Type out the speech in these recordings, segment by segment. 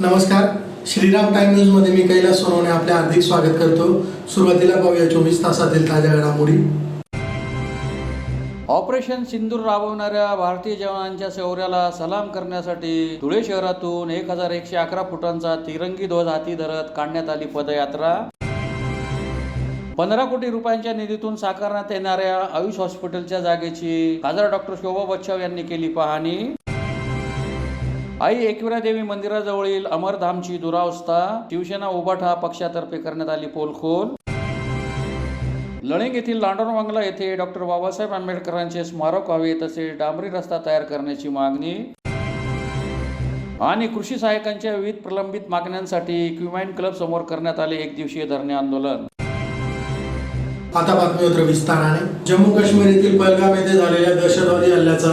नमस्कार, Shriram time news मध्ये मी कैलास सोनवणे आपले हार्दिक स्वागत करतो। सुरुवातीला पाहूया 24 तासातील ताज्या घडामोडी। ऑपरेशन सिंदूर राबवणाऱ्या भारतीय जवानांच्या शौर्याला सलाम करण्यासाठी धुळे शहरातून 1111 फुटांचा तिरंगी ध्वज हाती धरत काढण्यात आली पदयात्रा। 15 कोटी रुपयांच्या निधीतून साकारण्यात येणाऱ्या आयुष हॉस्पिटलच्या जागेची खासदार डॉक्टर शोभा बच्छाव यांनी केली पाहणी। आई एकविरा देवी मंदिराजवळील अमरधामची दुरावस्था, शिवसेना उभाठा पक्षातर्फे करण्यात आली पोलखोल। लळिंग येथील लांडोर बंगला येथे डॉक्टर बाबासाहेब आंबेडकरांचे स्मारक व्हावे तसेच डांबरी रस्ता तयार करण्याची मागणी। आणि कृषी सहाय्यकांच्या विविध प्रलंबित मागण्यांसाठी इक्विपमेंट क्लब समोर करण्यात आले एक दिवसीय धरणे आंदोलन। आता बातमीपत्र विस्ताराने। जम्मू काश्मीर येथील पहलगाम येथे झालेल्या दहशतवादी हल्ल्याचा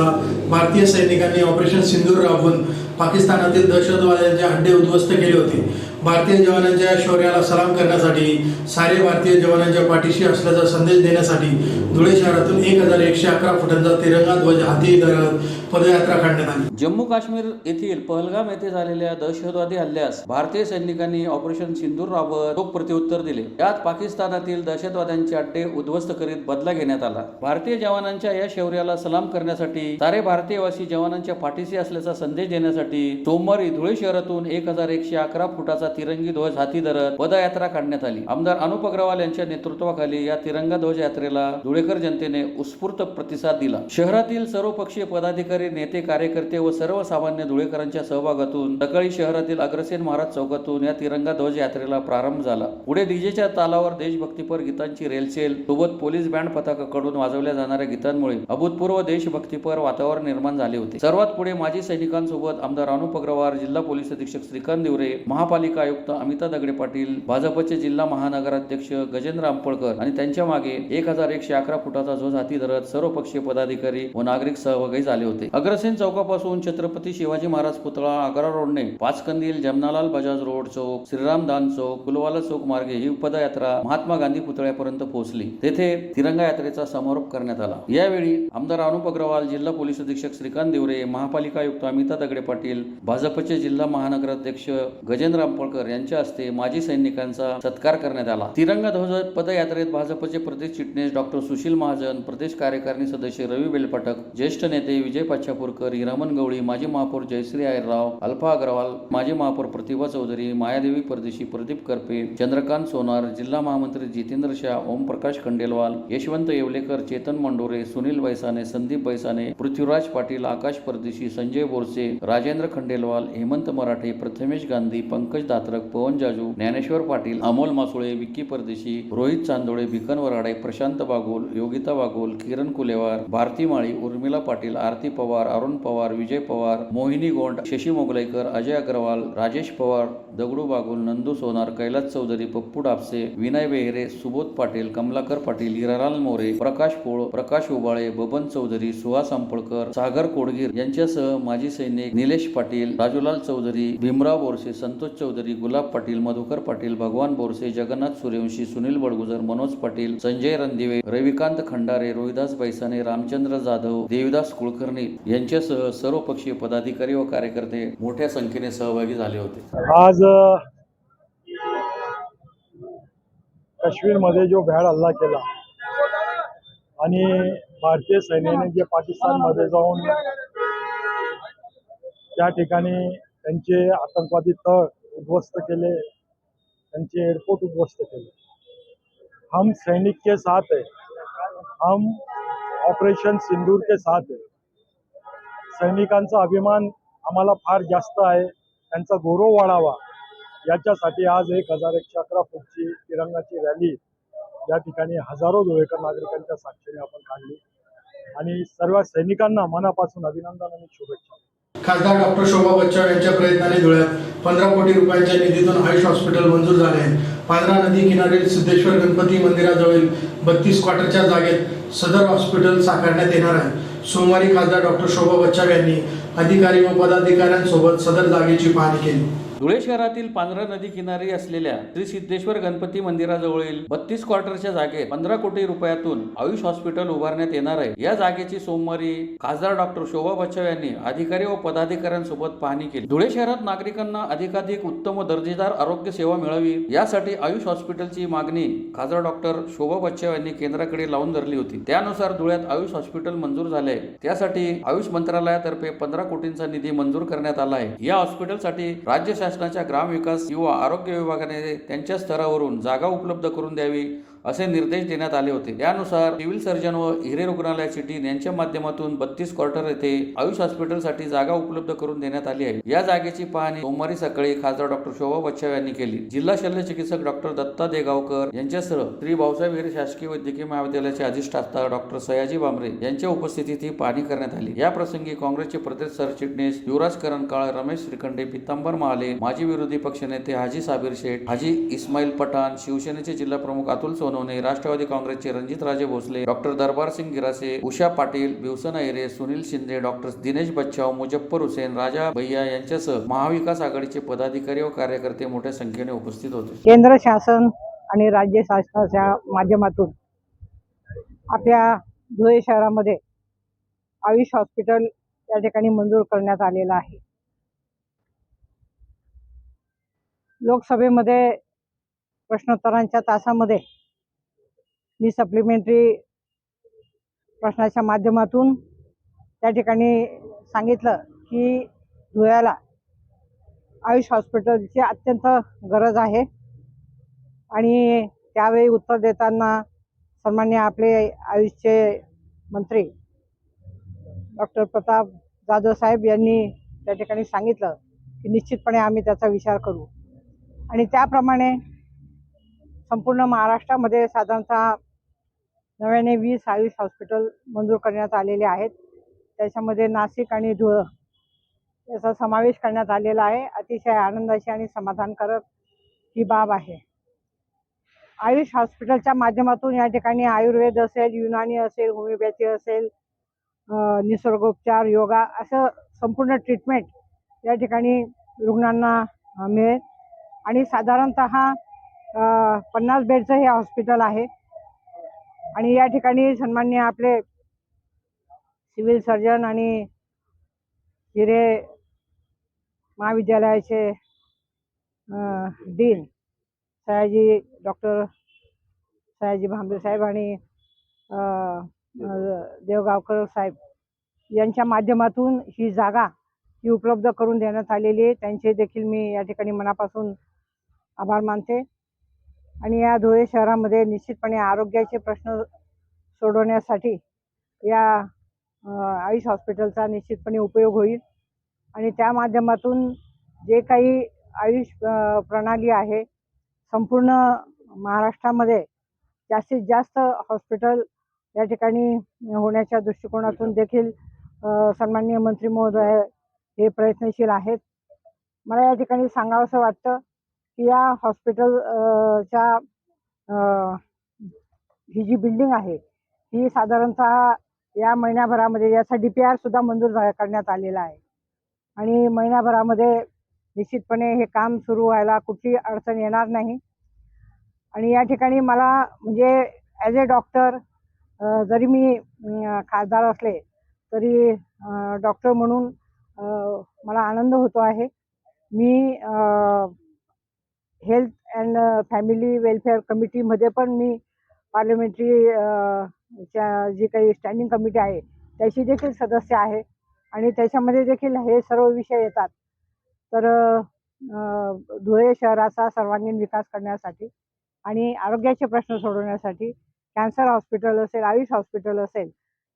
भारतीय सैनिकांनी ऑपरेशन सिंदूर राबवून पाकिस्तानातील दहशतवाद्यांचे अड्डे उद्ध्वस्त केले होते। भारतीय जवानांच्या शौर्याला सलाम करण्यासाठी, सारे भारतीय जवानांच्या पाठीशी असल्याचा संदेश देण्यासाठी धुळे शहरातून 1111 फुटांचा तिरंगा ध्वज हाती धरत पदयात्रा काढण्यात आली। जम्मू काश्मीर येथील पहलगाम येथे झालेल्या दहशतवादी हल्ल्यास भारतीय सैनिकांनी ऑपरेशन सिंदूर राबवत चोख प्रत्युत्तर दिले। यात पाकिस्तानातील दहशतवाद्यांचे अड्डे उद्ध्वस्त करीत बदला घेण्यात आला। भारतीय जवानांच्या या शौर्याला सलाम करण्यासाठी, सारे भारतीयवासी जवानांच्या पाठीशी असल्याचा संदेश देण्यासाठी सोमवारी धुळे शहरातून 1111 फुटाचा तिरंगी ध्वज हाती धरत पदयात्रा काढण्यात आली। आमदार अनुप अग्रवाल यांच्या नेतृत्वाखाली या तिरंगा ध्वज यात्रेला धुळेकर जनतेने उत्स्फूर्त प्रतिसाद दिला। शहरातील सर्वपक्षीय पदाधिकारी, नेते, कार्यकर्ते व सर्वसामान्य धुळेकरांच्या सहभागातून सकाळी शहरातील अग्रसेन महाराज चौकातून या तिरंगा ध्वज यात्रेला प्रारंभ झाला। पुढे डीजेच्या तालावर देशभक्तीपर गीतांची रेलचेल सोबत पोलीस बँड पथकाकडून वाजवल्या जाणाऱ्या गीतांमुळे अभूतपूर्व देशभक्तीपर वातावरण निर्माण झाले होते। सर्वात पुढे माजी सैनिकांसोबत आमदार अनुप अग्रवाल, जिल्हा पोलीस अधीक्षक श्रीकांत दिवरे, महापालिका आयुक्त अमिता दगडे पाटील, भाजपचे जिल्हा महानगराध्यक्ष गजेंद्र अंपळकर आणि त्यांच्या मागे 1111 फुटाचा ध्वज हाती धरत सर्वपक्षीय पदाधिकारी व नागरिक सहभागी झाले होते। अग्रसेन चौकापासून छत्रपती शिवाजी महाराज पुतळा, आग्रा रोडने पाचकंदील, जमनालाल बजाज रोड चौक, श्रीराम दान चौक, कुलवाला चौक मार्गे ही पदयात्रा महात्मा गांधी पुतळ्यापर्यंत पोहोचली। तेथे तिरंगा यात्रेचा समारोप करण्यात आला। यावेळी आमदार अनुप अग्रवाल, जिल्हा पोलीस अधीक्षक श्रीकांत दिवरे, महापालिका आयुक्त अमिता दगडे पाटील, भाजपचे जिल्हा महानगराध्यक्ष गजेंद्र अंपळकर यांच्या हस्ते माजी सैनिकांचा सत्कार करण्यात आला। तिरंगा ध्वज पदयात्रेत भाजपचे प्रदेश चिटणीस डॉक्टर सुशील महाजन, प्रदेश कार्यकारिणी सदस्य रवी बेलपाठक, ज्येष्ठ नेते विजय पाचापूरकर, हिरामन गवळी, माजी महापौर जयश्री आयरराव, अल्फा अग्रवाल, माजी महापौर प्रतिभा चौधरी, मायादेवी परदेशी, प्रदीप करपे, चंद्रकांत सोनार, जिल्हा महामंत्री जितेंद्र शाह, ओमप्रकाश खंडेलवाल, यशवंत येवलेकर, चेतन मंडोरे, सुनील बैसाने, संदीप बैसाने, पृथ्वीराज पाटील, आकाश परदेशी, संजय बोरसे, राजेंद्र खंडेलवाल, हेमंत मराठे, प्रथमेश गांधी, पंकज दात्रक, पवन जाजू, ज्ञानेश्वर पाटील, अमोल मासुळे, विक्की परदेशी, रोहित चांदोळे, भिकन वराडे, प्रशांत बागोल, योगिता बागोल, किरण कुलेवार, भारती माळी, उर्मिला पाटील, आरती पवार, अरुण पवार, विजय पवार, मोहिनी गोंड, शशी मोगलाईकर, अजय अग्रवाल, राजेश पवार, दगडू बागुल, नंदू सोनार, कैलास चौधरी, पप्पू डापसे, विनय बेहरे, सुबोध पाटील, कमलाकर पाटील, हिरालाल मोरे, प्रकाश पोळ, प्रकाश उबाळे, बबन चौधरी, सुहास अंपळकर, सागर कोडगीर यांच्यासह माजी सैनिक निलेश पाटील, राजूलाल चौधरी, भीमराव बोरसे, संतोष चौधरी, गुलाब पाटील, मधुकर पाटील, भगवान बोरसे, जगन्नाथ सूर्यवंशी, सुनील बडगुजर, मनोज पाटील, संजय रणदिवे, रविकांत खंडारे, रोहिदास बैसाने, रामचंद्र जाधव, देविदास कुलकर्णी यांच्यासह सर्वपक्षीय पदाधिकारी व कार्यकर्ते मोठ्या संख्येने सहभागी झाले होते। आज काश्मीरमध्ये जो भ्याड हल्ला केला आणि भारतीय सैन्याने जे पाकिस्तानमध्ये जाऊन त्या ठिकाणी त्यांचे आतंकवादी तळ उद्ध्वस्त केले, त्यांचे एअरपोर्ट उद्ध्वस्त केले। हम सैनिक के साथ है, हम ऑपरेशन सिंदूर के साथ है। सैनिकांचा अभिमान आम्हाला फार जास्त आहे, त्यांचा गौरव वाढावा याच्यासाठी आज 1111 फूटची तिरंगाची रॅली या ठिकाणी हजारो धुळेकर नागरिकांच्या साक्षीने आपण काढली आणि सर्व सैनिकांना मनापासून अभिनंदन आणि शुभेच्छा। खासदार डॉक्टर शोभा बच्छाव यांच्या प्रयत्नाने धुळ्यात 15 कोटी रुपयांच्या निधीतून आयुष हॉस्पिटल मंजूर झाले आहे। पांढरा नदी किनारील सिद्धेश्वर गणपती मंदिराजवळील 32 क्वार्टरच्या जागेत सदर हॉस्पिटल साकारण्यात येणार आहे। सोमवारी खासदार डॉक्टर शोभा बच्छाव यांनी अधिकारी व पदाधिकाऱ्यांसोबत सदर जागेची पाहणी केली। धुळे शहरातील पांढरा नदी किनारी असलेल्या श्री सिद्धेश्वर गणपती मंदिराजवळील 32 क्वार्टरच्या जागेत 15 कोटी रुपयातून आयुष हॉस्पिटल उभारण्यात येणार आहे। या जागेची सोमवारी खासदार डॉक्टर शोभा बच्छाव यांनी अधिकारी व पदाधिकाऱ्यांसोबत पाहणी केली। धुळे शहरात नागरिकांना अधिकाधिक उत्तम व दर्जेदार आरोग्य सेवा मिळावी यासाठी आयुष हॉस्पिटलची मागणी खासदार डॉक्टर शोभा बच्छाव यांनी केंद्राकडे लावून धरली होती। त्यानुसार धुळ्यात आयुष हॉस्पिटल मंजूर झाले। त्यासाठी आयुष मंत्रालयातर्फे 15 कोटींचा निधी मंजूर करण्यात आला आहे। या हॉस्पिटलसाठी राज्य शासनाच्या ग्रामविकास किंवा आरोग्य विभागाने त्यांच्या स्तरावरून जागा उपलब्ध करून द्यावी असे निर्देश देण्यात आले होते। त्यानुसार सिव्हिल सर्जन व हिरे रुग्णालयाची टीम यांच्या माध्यमातून 32 क्वार्टर येथे आयुष हॉस्पिटलसाठी जागा उपलब्ध करून देण्यात आली आहे। या जागेची पाहणी सोमवारी सकाळी खासदार डॉक्टर शोभा बच्छाव यांनी केली। जिल्हा शल्य चिकित्सक डॉक्टर दत्ता देगावकर यांच्यासह श्री भाऊसाहेब हिरे शासकीय वैद्यकीय महाविद्यालयाचे अधिष्ठाता डॉक्टर सयाजी भामरे यांच्या उपस्थितीत ही पाहणी करण्यात आली। या प्रसंगी काँग्रेसचे प्रदेश सरचिटणीस युवराज करणकाळ, रमेश श्रीखंडे, पितांबर महाले, माजी विरोधी पक्षनेते हाजी साबीर शेख, हाजी इस्माईल पठाण, शिवसेनेचे जिल्हा प्रमुख अतुल सोनवणे, राष्ट्रवादी काँग्रेसचे रणजित राजे भोसले, डॉक्टर दरबार सिंग गिरासे, उषा पाटील, भिवसन अहिरे, सुनील शिंदे, डॉक्टर दिनेश बच्छाव, मुजफ्फर हुसेन, राजा भैया यांच्यासह महाविकास आघाडीचे पदाधिकारी व कार्यकर्ते मोठ्या संख्येने उपस्थित होते। केंद्र शासन आणि राज्य शासनाच्या माध्यमातून आपल्या धुळे शहरामध्ये आयुष हॉस्पिटल या ठिकाणी मंजूर करण्यात आलेलं आहे। लोकसभेमध्ये प्रश्नोत्तरांच्या तासामध्ये मी सप्लिमेंटरी प्रश्नाच्या माध्यमातून त्या ठिकाणी सांगितलं की धुळ्याला आयुष हॉस्पिटलची अत्यंत गरज आहे आणि त्यावेळी उत्तर देताना सन्माननीय आपले आयुषचे मंत्री डॉक्टर प्रताप जाधव साहेब यांनी त्या ठिकाणी सांगितलं की निश्चितपणे आम्ही त्याचा विचार करू आणि त्याप्रमाणे संपूर्ण महाराष्ट्रामध्ये साधारणतः नव्याने 20 आयुष हॉस्पिटल मंजूर करण्यात आलेले आहेत। त्याच्यामध्ये नाशिक आणि धुळे याचा समावेश करण्यात आलेला आहे। अतिशय आनंदाची आणि समाधानकारक ही बाब आहे। आयुष हॉस्पिटलच्या माध्यमातून या ठिकाणी आयुर्वेद असेल, युनानी असेल, होमिओपॅथी असेल, निसर्गोपचार, योगा असं संपूर्ण ट्रीटमेंट या ठिकाणी रुग्णांना मिळेल आणि साधारणतः 50 बेडचं हे हॉस्पिटल आहे आणि या ठिकाणी सन्माननीय आपले सिव्हिल सर्जन आणि हिरे महाविद्यालयाचे डीन डॉक्टर सयाजी भामरे साहेब आणि देवगावकर साहेब यांच्या माध्यमातून ही जागा ही उपलब्ध करून देण्यात आलेली आहे। त्यांचे देखील मी या ठिकाणी मनापासून आभार मानते आणि या धुळे शहरामध्ये निश्चितपणे आरोग्याचे प्रश्न सोडवण्यासाठी या आयुष हॉस्पिटलचा निश्चितपणे उपयोग होईल आणि त्या माध्यमातून जे काही आयुष प्रणाली आहे संपूर्ण महाराष्ट्रामध्ये जास्तीत जास्त हॉस्पिटल या ठिकाणी होण्याच्या दृष्टिकोनातून देखील सन्माननीय मंत्री महोदय हे प्रयत्नशील आहेत। मला या ठिकाणी सांगावंसं वाटतं की या हॉस्पिटलच्या ही जी बिल्डिंग आहे ही साधारणतः या महिन्याभरामध्ये याचा DPR सुद्धा मंजूर करण्यात आलेला आहे आणि महिन्याभरामध्ये निश्चितपणे हे काम सुरू व्हायला कुठली अडचण येणार नाही आणि या ठिकाणी मला म्हणजे ॲज ए डॉक्टर जरी मी खासदार असले तरी डॉक्टर म्हणून मला आनंद होतो आहे। मी हेल्थ अँड फॅमिली वेलफेअर कमिटीमध्ये पण मी पार्लमेंटरी जी काही स्टँडिंग कमिटी आहे त्याची देखील सदस्य आहे आणि त्याच्यामध्ये देखील हे सर्व विषय येतात। तर धुळे शहराचा सर्वांगीण विकास करण्यासाठी आणि आरोग्याचे प्रश्न सोडवण्यासाठी कॅन्सर हॉस्पिटल असेल, आयुष हॉस्पिटल असेल,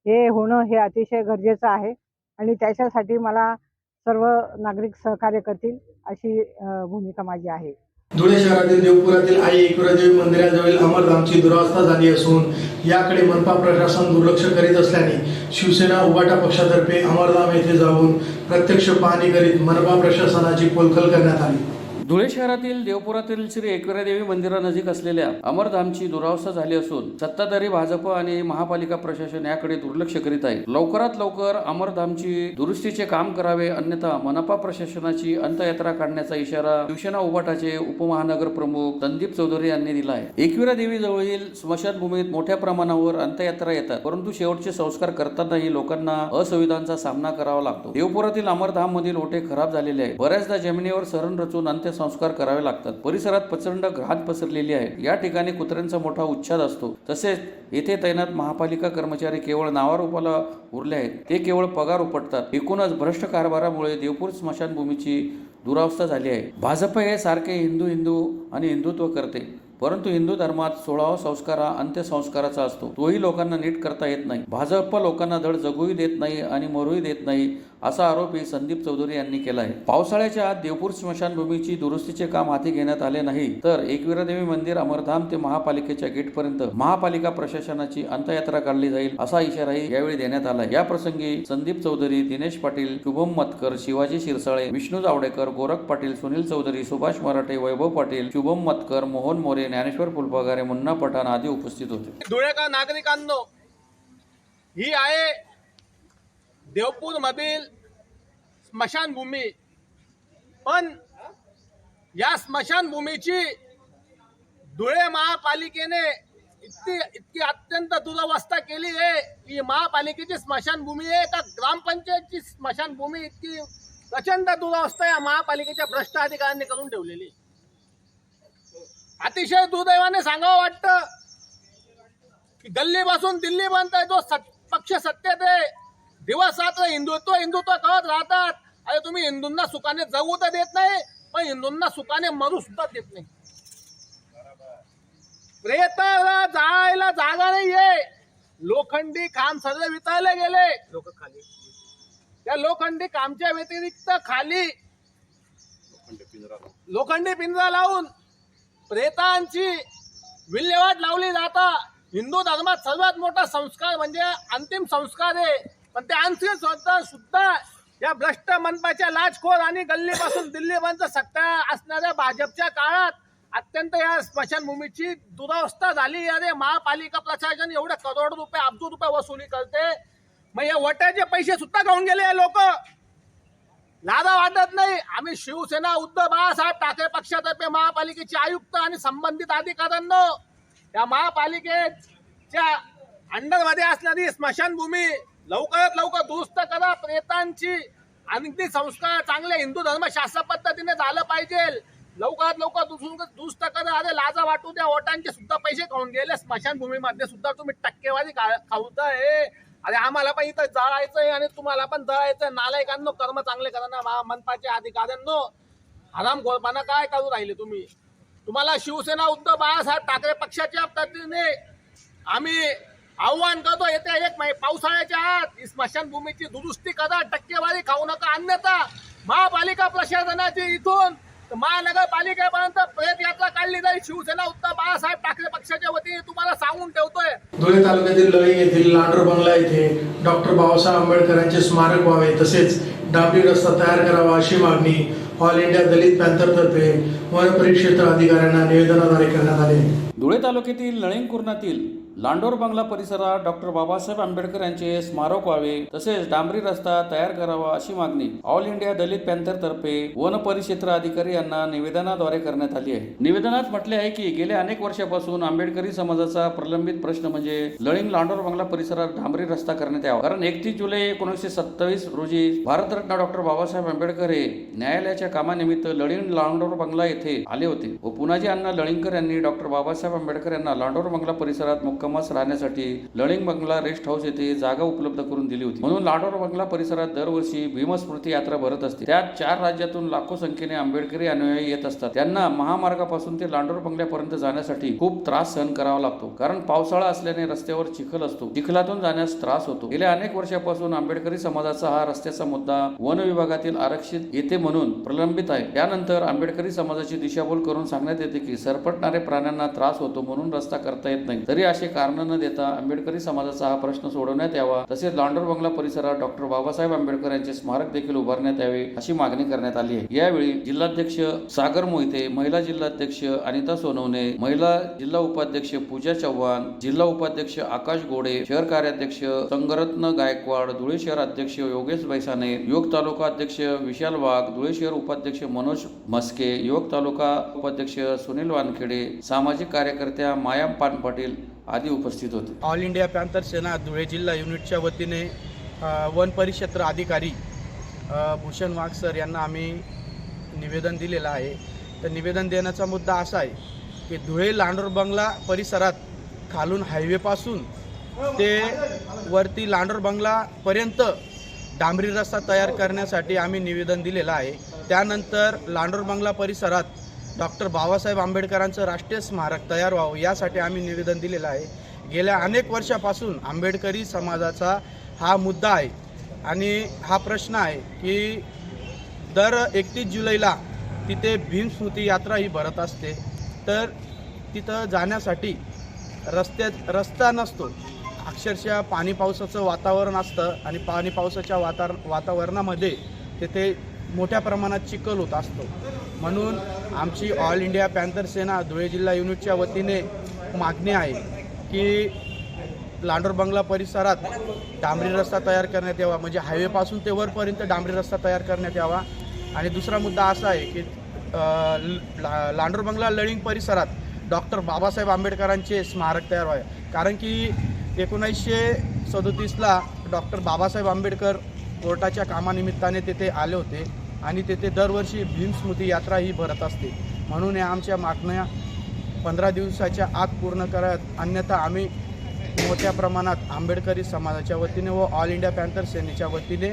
हे होणं हे अतिशय गरजेचं आहे आणि त्याच्यासाठी मला सर्व नागरिक सहकार्य करतील अशी भूमिका माझी आहे। धुळे शहरातील देवपुरातील आई एकविरादेवी मंदिराजवळील अमरधामची दुरावस्था झाली असून याकडे मनपा प्रशासन दुर्लक्ष करीत असल्याने शिवसेना उबाटा पक्षातर्फे अमरधाम येथे जाऊन प्रत्यक्ष पाहणी करीत मनपा प्रशासनाची पोलखल करण्यात आली। धुळे शहरातील देवपुरातील श्री एकविरादेवी मंदिरानजीक असलेल्या अमरधामची दुरावस्था झाली असून सत्ताधारी भाजप आणि महापालिका प्रशासन याकडे दुर्लक्ष करीत आहे. लवकरात लवकर अमरधामची दुरुस्तीचे काम करावे, अन्यथा मनपा प्रशासनाची अंत्ययात्रा काढण्याचा इशारा शिवसेना उभाटाचे उपमहानगर प्रमुख संदीप चौधरी यांनी दिला आहे. एकविरादेवी जवळील स्मशानभूमीत मोठ्या प्रमाणावर अंत्ययात्रा येतात, परंतु शेवटचे संस्कार करतानाही लोकांना असुविधांचा सामना करावा लागतो. देवपुरातील अमरधाम मधील ओटे खराब झालेले आहे. बऱ्याचदा जमिनीवर सरण रचून अंत्यसंस्कार करावे लागतात. परिसरात प्रचंड घाण पसरलेली आहे. या ठिकाणी कुत्र्यांचा मोठा उच्छाद असतो. तसेच येथे तैनात महापालिका कर्मचारी केवळ नावारूपाला उरले आहेत. ते केवळ पगार उपटतात. एकूणच भ्रष्ट कारभारामुळे देवपूर स्मशानभूमीची दुरावस्था झाली आहे. भाजप हे सारखे हिंदू आणि हिंदुत्व करते, परंतु हिंदू धर्मात 16वा संस्कार हा अंत्यसंस्काराचा असतो. तोही लोकांना नीट करता येत नाही. भाजप लोकांना धड जगूही देत नाही आणि मरूही देत नाही, असा आरोपही संदीप चौधरी यांनी केला आहे. पावसाळ्याच्या आत देवपूर स्मशानभूमीची दुरुस्तीचे काम हाती घेण्यात आले नाही तर एकविरादेवी मंदिर अमरधाम ते महापालिकेच्या गेटपर्यंत महापालिका प्रशासनाची अंत्ययात्रा काढली जाईल, असा इशाराही यावेळी देण्यात आला. या प्रसंगी संदीप चौधरी, दिनेश पाटील, शुभम मतकर, शिवाजी शिरसाळे, विष्णू जावडेकर, गोरख पाटील, सुनील चौधरी, सुभाष मराठे, वैभव पाटील, शुभम मतकर, मोहन मोरे, ज्ञानेश्वर फुलपगारे, मुन्ना पठाण आदी उपस्थित होते. धुळेकर नागरिकांनो, ही आहे देवपूर मधील स्मशानभूमी. पण या स्मशानभूमीची धुळे महापालिकेने इतकी अत्यंत दुरवस्था केली आहे की महापालिकेची स्मशानभूमी आहे का ग्रामपंचायतची स्मशानभूमी, इतकी प्रचंड दुरवस्था या महापालिकेच्या भ्रष्ट अधिकाऱ्यांनी करून ठेवलेली. अतिशय दुर्दैवाने सांगावं वाटतं की गल्लीपासून दिल्लीपर्यंत जो पक्ष सत्तेत आहे, दिवस रात्र हिंदुत्व हिंदुत्व करत राहतात. अरे तुम्ही हिंदूंना सुखाने जगू तर देत नाही, पण हिंदूंना सुखाने मरू सुद्धा देत नाही. प्रेताला जायला जागा नाहीये. लोखंडी खांब सर्व वितळले गेले. लोक खाली त्या लोखंडी खांबच्या व्यतिरिक्त खाली लोखंडी पिंजरा लावून प्रेतांची विल्हेवाट लावली जाता. हिंदू धर्मात सर्वात मोठा संस्कार म्हणजे अंतिम संस्कार आहे, पण ते अंतिम संस्कार सुद्धा या भ्रष्ट मनपाच्या लाचखोर आणि गल्लीपासून दिल्लीपर्यंत सत्ता असणाऱ्या भाजपच्या काळात अत्यंत या स्मशानभूमीची दुरावस्था झाली. अरे महापालिका प्रशासन एवढे करोड रुपये, अब्ज रुपये वसुली करते, मग या वट्याचे पैसे सुद्धा घेऊन गेले लोक. लादा वाटत नाही. आम्ही शिवसेना उद्धव बाळासाहेब ठाकरे पक्षातर्फे महापालिकेचे आयुक्त आणि संबंधित अधिकाऱ्यांना या महापालिकेच्या अंडरमध्ये असणारी स्मशानभूमी लवकरात लवकर दुरुस्त करा. प्रेतांची अंतिम संस्कार चांगले हिंदू धर्मशास्त्र पद्धतीने झालं पाहिजे. लवकरात लवकर दुरुस्त करा. अरे लाजा वाटू द्या. वोटांचे सुद्धा पैसे खाऊन गेले. स्मशानभूमीमध्ये सुद्धा तुम्ही टक्केवारी खाऊताय. अरे आम्हाला पण इथं जळायचंय आणि तुम्हाला पण जळायचंय. नालायकांनो, कर्म चांगले करा ना. मनपाचे अधिकाऱ्यांनो, हरामखोरपणा काय करू राहिले तुम्ही? तुम्हाला शिवसेना उद्धव बाळासाहेब ठाकरे पक्षाच्या पद्धतीने आम्ही आव्हान करतो, येत्या एक पावसाळ्याच्या आत स्मशानभूमीची दुरुस्ती करा. टक्केवारी खाऊ नका, अन्यथा महापालिका प्रशासनाची इथून महानगरपालिकेपर्यंत प्रेत यात्रा काढली जाईल. शिवसेना उद्धव बाळासाहेब ठाकरे पक्षाच्या वतीने तुम्हाला सांगून ठेवतोय. धुळे तालुक्यातील लळिंग येथील लांडोर बंगला येथे डॉक्टर बाबासाहेब आंबेडकरांचे स्मारक व्हावे, तसेच डांबरी रस्ता तयार करावा अशी मागणी ऑल इंडिया दलित पॅंथरतर्फे वन परिक्षेत्र अधिकाऱ्यांना निवेदनाद्वारे करण्यात आले. धुळे तालुक्यातील नळिंग कुर्णातील लांडोर बंगला परिसरात डॉक्टर बाबासाहेब आंबेडकर यांचे स्मारक व्हावे, तसेच डांबरी रस्ता तयार करावा अशी मागणी ऑल इंडिया दलित पॅंथरतर्फे वन परिक्षेत्र अधिकारी यांना निवेदनाद्वारे करण्यात आली आहे. निवेदनात म्हटले आहे की गेल्या अनेक वर्षापासून आंबेडकरी समाजाचा प्रलंबित प्रश्न म्हणजे लळिंग लांडोर बंगला परिसरात डांबरी रस्ता करण्यात यावा. कारण 31 जुलै 1927 रोजी भारतरत्न डॉक्टर बाबासाहेब आंबेडकर हे न्यायालयाच्या कामानिमित्त लळिंग लांडोर बंगला येथे आले होते व पुनाजी अण्णा लळिंगकर यांनी डॉक्टर बाबासाहेब आंबेडकर यांना लांडोर बंगला परिसरात मुक्कामास राहण्यासाठी लळिंग बंगला रेस्ट हाऊस येथे जागा उपलब्ध करून दिली होती. म्हणून लांडोर बंगला परिसरात दरवर्षी भीमस्मृती यात्रा भरत असते. त्यात 4 राज्यातून लाखो संख्येने आंबेडकरी अनुयायी येत असतात. त्यांना महामार्गापासून ते लांडोर बंगल्यापर्यंत जाण्यासाठी खूप त्रास सहन करावा लागतो. कारण पावसाळा असल्याने रस्त्यावर चिखल असतो. चिखलातून जाण्यास त्रास होतो. गेल्या अनेक वर्षापासून आंबेडकरी समाजाचा हा रस्त्याचा मुद्दा वन विभागातील आरक्षित येथे म्हणून प्रलंबित आहे. त्यानंतर आंबेडकरी समाजाची दिशाभूल करून सांगण्यात येते की सरपटणारे प्राण्यांना त्रास होतो म्हणून रस्ता करता येत नाही. तरी असे कारण न देता आंबेडकरी समाजाचा हा प्रश्न सोडवण्यात यावा, तसेच लांडोर बंगला परिसरात डॉक्टर बाबासाहेब आंबेडकर यांचे स्मारक देखील उभारण्यात यावे अशी मागणी करण्यात आली आहे। यावेळी जिल्हाध्यक्ष सागर मोहिते, महिला जिल्हाध्यक्ष अनिता सोनवणे, महिला जिल्हा उपाध्यक्ष पूजा चव्हाण, जिल्हा उपाध्यक्ष आकाश गोडे, शहर कार्याध्यक्ष संगरत्न गायकवाड, धुळे शहर अध्यक्ष योगेश बैसाने, युवक तालुका अध्यक्ष विशाल वाघ, धुळे शहर उपाध्यक्ष मनोज मस्के, युवक तालुका उपाध्यक्ष सुनील वानखेडे, सामाजिक कार्यकर्त्या माया पानपाटील आदी उपस्थित होते। ऑल इंडिया पॅन्थर सेना धुळे जिल्हा युनिटच्या वतीने वन परिक्षेत्र अधिकारी भूषण वाघ सर यांना आम्ही निवेदन दिलेलं आहे। तर निवेदन देण्याचा मुद्दा असा आहे की धुळे लांडोर बंगला परिसरात खालून हायवेपासून ते वरती लांडोर बंगलापर्यंत डांबरी रस्ता तयार करण्यासाठी आम्ही निवेदन दिलेलं आहे। त्यानंतर लांडोर बंगला परिसरात डॉक्टर बाबासाहेब आंबेडकरांचं राष्ट्रीय स्मारक तयार व्हावं यासाठी आम्ही निवेदन दिलेलं आहे। गेल्या अनेक वर्षापासून आंबेडकरी समाजाचा हा मुद्दा आहे आणि हा प्रश्न आहे की दर 31 जुलैला तिथे भीमस्मृती यात्रा ही भरत असते, तर तिथं जाण्यासाठी रस्ता नसतो। अक्षरशः पाणी पावसाचं वातावरण असतं आणि पाणी पावसाच्या वातावरणामध्ये तिथे मोठ्या प्रमाणात चिखल होत असतो। म्हणून आमची ऑल इंडिया पॅन्थर सेना धुळे जिल्हा युनिटच्या वतीने मागणी आहे की लांडोर बंगला परिसरात डांबरी रस्ता तयार करण्यात यावा, म्हणजे हायवेपासून ते वरपर्यंत डांबरी रस्ता तयार करण्यात यावा। आणि दुसरा मुद्दा असा आहे की लांडोर बंगला लळिंग परिसरात डॉक्टर बाबासाहेब आंबेडकरांचे स्मारक तयार व्हावे, कारण की 1937ला डॉक्टर बाबासाहेब आंबेडकर कोर्टाच्या कामानिमित्ताने तेथे आले होते आणि तेथे दरवर्षी भीमस्मृती यात्रा ही भरत असते। म्हणून या आमच्या मागण्या 15 दिवसाच्या आत पूर्ण कराव्यात, अन्यथा आम्ही मोठ्या प्रमाणात आंबेडकरी समाजाच्या वतीने व ऑल इंडिया पॅन्थर सेनेच्या वतीने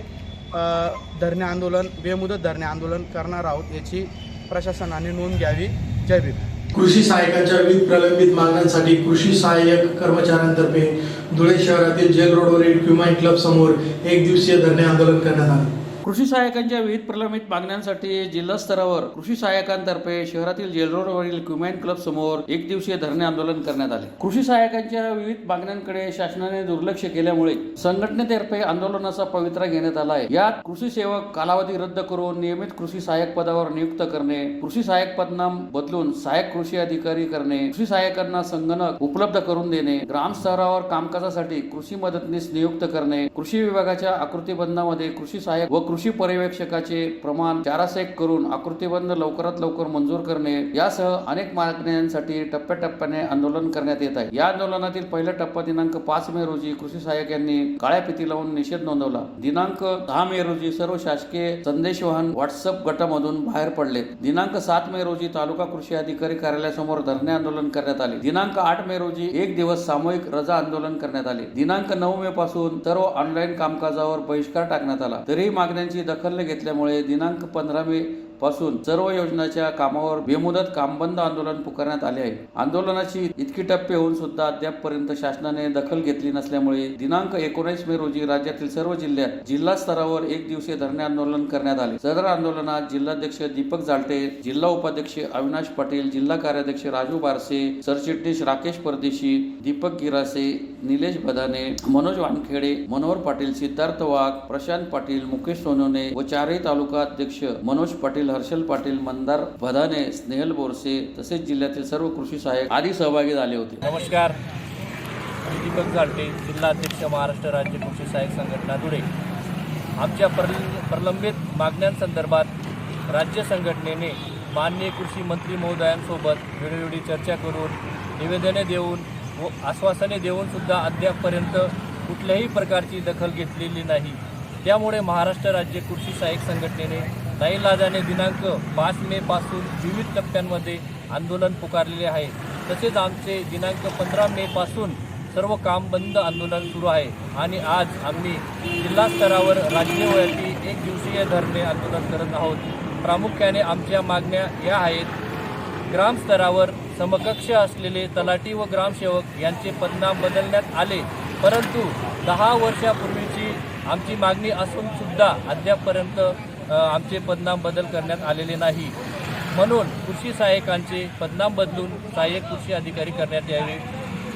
धरणे आंदोलन, बेमुदत धरणे आंदोलन करणार आहोत, याची प्रशासनाने नोंद घ्यावी। जय भीम। कृषी सहाय्यकांच्या विविध प्रलंबित मागण्यांसाठी कृषी सहाय्यक कर्मचाऱ्यांतर्फे धुळे शहरातील जेल रोडवरील क्युमाइन क्लब समोर एक दिवसीय धरणे आंदोलन करण्यात आले। कृषी सहाय्यकांच्या विविध प्रलंबित मागण्यांसाठी जिल्हा स्तरावर कृषी सहाय्यकांतर्फे शहरातील जेल रोडवरील क्युमाइन क्लब समोर एक दिवसीय धरणे आंदोलन करण्यात आले। कृषी सहाय्यकांच्या विविध मागण्यांकडे शासनाने दुर्लक्ष केल्यामुळे संघटनेतर्फे आंदोलनाचा पवित्रा घेण्यात आला आहे। यात कृषी सेवक कालावधी रद्द करून नियमित कृषी सहाय्यक पदावर नियुक्त करणे, कृषी सहाय्यक पदनाम बदलून सहाय्यक कृषी अधिकारी करणे, कृषी सहाय्यकांना संगणक उपलब्ध करून देणे, ग्राम स्तरावर कामकाजासाठी कृषी मदतनीस नियुक्त करणे, कृषी विभागाच्या आकृतीबंधामध्ये कृषी सहाय्यक व कृषी पर्यवेक्षकाचे प्रमाण 4:1 करून आकृतीबंध लवकरात लवकर मंजूर करणे यासह अनेक मागण्यांसाठी टप्प्याटप्प्याने आंदोलन करण्यात येत आहे। या आंदोलनातील पहिला टप्पा दिनांक 5 मे रोजी कृषी सहाय्यक यांनी काळ्या फिती लावून निषेध नोंदवला। दिनांक 10 मे रोजी सर्व शासकीय संदेशवाहन व्हॉट्सअप गटामधून बाहेर पडले। दिनांक 7 मे रोजी तालुका कृषी अधिकारी कार्यालयासमोर धरणे आंदोलन करण्यात आले। दिनांक 8 मे रोजी एक दिवस सामूहिक रजा आंदोलन करण्यात आले। दिनांक 9 मे पासून सर्व ऑनलाईन कामकाजावर बहिष्कार टाकण्यात आला। तरीही मागण्यांची दखल घेतल्यामुळे दिनांक 15 मे पासून सर्व योजनाच्या कामावर बेमुदत कामबंद आंदोलन पुकारण्यात आले आहे। आंदोलनाची इतकी टप्पे होऊन सुद्धा अद्यापपर्यंत शासनाने दखल घेतली नसल्यामुळे दिनांक 19 मे रोजी राज्यातील सर्व जिल्ह्यात जिल्हा स्तरावर एक दिवसीय धरणे आंदोलन करण्यात आले। सदर आंदोलनात जिल्हाध्यक्ष दीपक जालटे, जिल्हा उपाध्यक्ष अविनाश पाटील, जिल्हा कार्याध्यक्ष राजू बारसे, सरचिटणीस राकेश परदेशी, दीपक गिरासे, निलेश बदाने, मनोज वानखेडे, मनोहर पाटील, सिद्धार्थ वाघ, प्रशांत पाटील, मुकेश सोनवणे व चारही तालुका अध्यक्ष मनोज पाटील, हर्षल पाटील, मंदार बदाने, स्नेहल बोरसे तसेच जिल्ह्यातील सर्व कृषी सहाय्यक आदी सहभागी झाले होते। नमस्कार, मी दीपक जालटे, जिल्हाध्यक्ष महाराष्ट्र राज्य कृषी सहाय्यक संघटना धुळे। आमच्या प्रलंबित मागण्यांसंदर्भात राज्य संघटनेने माननीय कृषी मंत्री महोदयांसोबत वेळोवेळी चर्चा करून निवेदने देऊन व आश्वासने देऊन सुद्धा अद्यापपर्यंत कुठल्याही प्रकारची दखल घेतलेली नाही। त्यामुळे महाराष्ट्र राज्य कृषी सहाय्यक संघटनेने नाईलाजाने दिनांक 5 मे पासून विविध टप्प्यांमध्ये आंदोलन पुकारलेले आहे। तसेच आमचे दिनांक 15 मे पासून सर्व काम बंद आंदोलन सुरू आहे आणि आज आम्ही जिल्हा स्तरावर राज्यव्यापी एक दिवसीय धरणे आंदोलन करत आहोत। प्रामुख्याने आमच्या मागण्या या आहेत: ग्रामस्तरावर समकक्ष असलेले तलाठी व ग्रामसेवक यांचे पदनाम बदलण्यात आले, परंतु 10 वर्षापूर्वीची आमची मागणी असून सुद्धा अद्यापपर्यंत आमचे पदनाम बदल करण्यात आलेले नाही। म्हणून कृषी सहाय्यकांचे पदनाम बदलून सहाय्यक कृषी अधिकारी करण्यात यावे।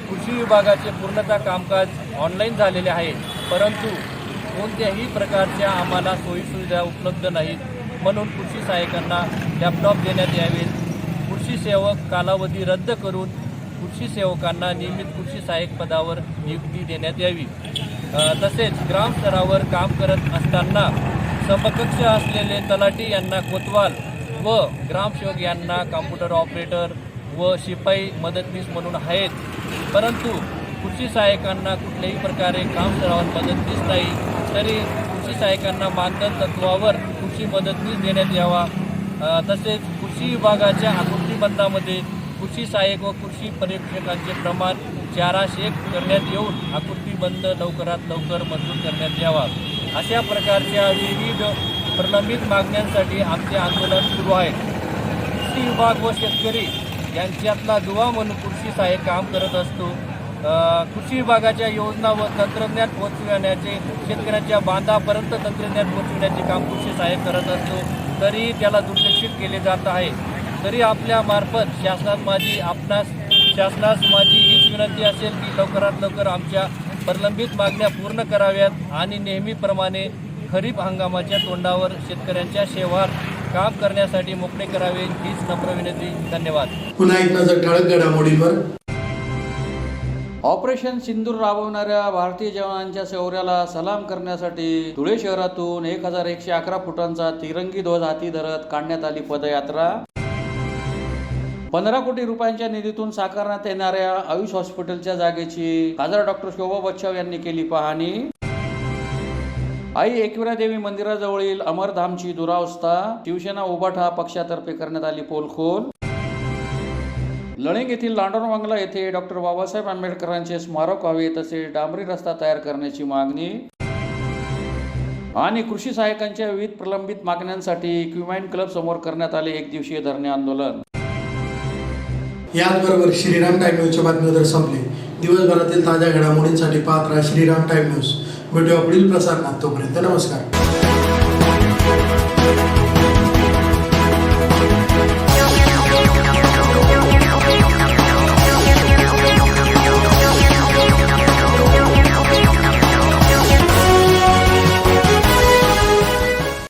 कृषी विभागाचे पूर्णतः कामकाज ऑनलाईन झालेले आहे, परंतु कोणत्याही प्रकारच्या आम्हाला सोयीसुविधा उपलब्ध नाहीत, म्हणून कृषी सहाय्यकांना लॅपटॉप देण्यात यावेत. कृषी सेवक कालावधी रद्द करून कृषी सेवकांना नियमित कृषी सहाय्यक पदावर नियुक्ती देण्यात यावी. तसेच ग्रामस्तरावर काम करत असताना समकक्ष असलेले तलाठी यांना कोतवाल व ग्रामसेवक यांना कॉम्प्युटर ऑपरेटर व शिपाई मदतनीस म्हणून आहेत, परंतु कृषी सहाय्यकांना कुठल्याही प्रकारे ग्रामस्तरावर मदतनीस नाही, तरी कृषी सहाय्यकांना मानधन तत्वावर कृषी मदतनीस देण्यात यावा. तसेच कृषी विभागाच्या आकृतीबंधामध्ये कृषी सहाय्यक व कृषी पर्यवेक्षकांचे प्रमाण 401 करण्यात येऊन आकृतीबंध लवकरात लवकर मंजूर करण्यात यावा. अशा प्रकारच्या विविध प्रलंबित मागण्यांसाठी आमचे आंदोलन सुरू आहे. कृषी विभाग व शेतकरी यांच्यातला दुवा म्हणून कृषी सहाय्यक काम करत असतो. कृषी विभागाच्या योजना व तंत्रज्ञान पोहोचविण्याचे शेतकऱ्यांच्या बांधापर्यंत तंत्रज्ञान पोहोचविण्याचे काम कृषी सहाय्यक करत असतो, तरी त्याला दुर्लक्षित केले जात आहे. तरी आपल्या मार्फत शासनास माझी हीच विनंती असेल की लवकरात लवकर आमच्या प्रलंबित मागण्या पूर्ण कराव्यात आणि नेहमीप्रमाणे खरीप हंगामाच्या तोंडावर शेतकऱ्यांच्या सेवार काम करण्यासाठी मोकळे करावे, हीच नम्र विनंती. धन्यवाद. पुन्हा एक नजर ठळक घडामोडींवर. ऑपरेशन सिंदूर राबवणाऱ्या भारतीय जवानांच्या शौर्याला सलाम करण्यासाठी धुळे शहरातून 1111 फुटांचा तिरंगी ध्वज हाती धरत काढण्यात आली पदयात्रा. 15 कोटी रुपयांच्या निधीतून साकारण्यात येणाऱ्या आयुष हॉस्पिटलच्या जागेची खासदार डॉक्टर शोभा बच्छाव यांनी केली पाहणी. आई एकविरा देवी मंदिराजवळील अमरधामची दुरावस्था. शिवसेना उभाठा पक्षातर्फे करण्यात आली पोलखोल. लळिंग येथील लांडोर बंगला येथे डॉक्टर बाबासाहेब आंबेडकरांचे स्मारक व्हावे तसेच डांबरी रस्ता तयार करण्याची मागणी. आणि कृषी सहाय्यकांच्या विविध प्रलंबित मागण्यांसाठी क्युमाइन क्लब समोर करण्यात आले एक दिवसीय धरणे आंदोलन. याचबरोबर श्रीराम टाइम न्यूजच्या बातम्या तर संपली. दिवसभरातील ताज्या घडामोडींसाठी पाहत राहा श्रीराम टाइम न्यूज. भेटूया पुढील प्रसारणात. तोपर्यंत नमस्कार.